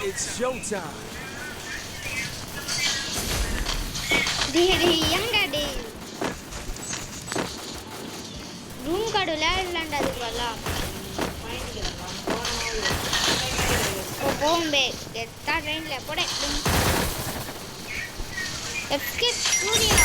It's showtime. Room card விளையாடலாண்டா அதுக்கெல்லாம் போம்பே எத்தா ட்ரெயின்ல போட escape Surya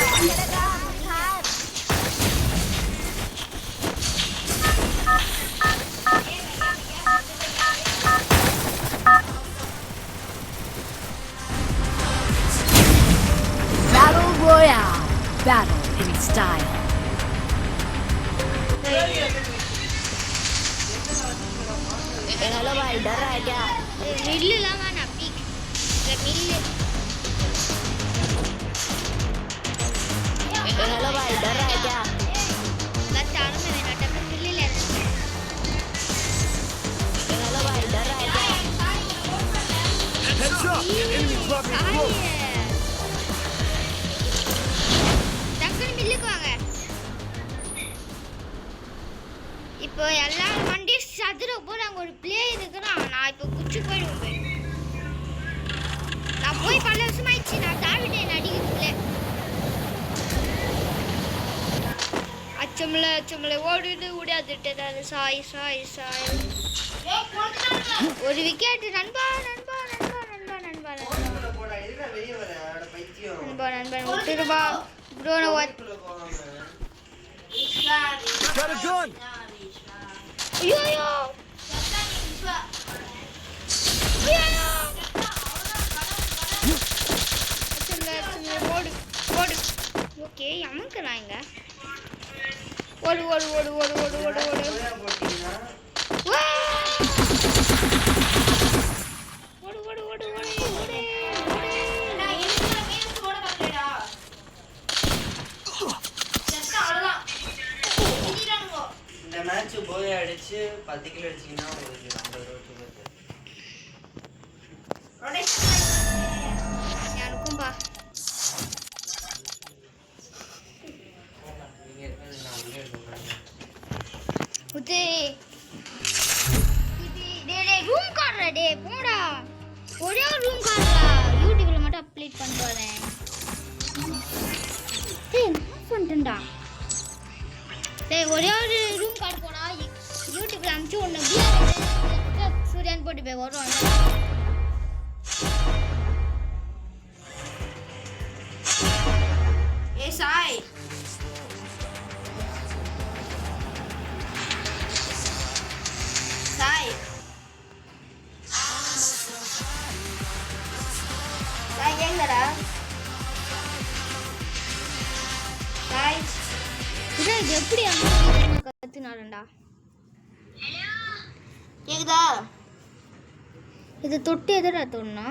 Battle Royale. Battle in style. Hello भाई डर रहा है क्या मिल लगाना पिक मिल हेलो भाई डर रहा है क्या चारों में मेरा टक्कर मिल ले हेलो भाई डर रहा है क्या Heads up! Enemy dropping close. टक्कर मिल को आ गए இப்போ எல்லாரும் வண்டி சதுர போறாங்க ஒரு ப்ளே இருக்குறான் நான் இப்போ குச்சி போயிடுவேன் நான் போய் பல வருஷம் ஆயிடுச்சு நான் தாவிட்டேன் அடிக்கிறதுல அச்சமல ஓடிட்டு ஓடியாதுட்டேன் சாய் சாய் சாய் ஒரு விக்கெட் நண்பா நண்பா நண்பா நண்பா நண்பா நண்பா நண்பா விட்டுருவா bro what Got a gun! Yo! Okay அமக்கறாங்க ஓடு ஓடு ஓடு ஓடு ஓடு ஓடு ஓடு ஓடு ஓடு ஓடு ஓடு நான் என்ன கேம் போட கட்டடா செத்த அவ்வளவுதான் இடிறானுங்க இந்த மேட்ச் போய் அடிச்சு 10 கிலோ அடிச்சீங்கன்னா உங்களுக்கு 50 ரூபாய் வருது ரொட்டேஷன் யாருக்கும் பா உதே டேய் ரூம் கார்டா டேய் போடா ஒரே ரூம் கார்டா யூடியூப்ல மட்டும் அப்லோட் பண்ணிட்டு வரேன் டேய் நான் பண்ணிட்டேன்டா. டேய் ஒரே ஒரு ரூம் கார்டு போடா. யூடியூப்ல அனுப்பிச்சு ஒன்று சூர்யான் போட்டு போய் வரும். ஏ சாய் சாய் சாய் எங்கடா சாய் இது எப்படி அங்க கத்துனாலடா. கேக்குதா இது தொட்டு எதிர தோணுனா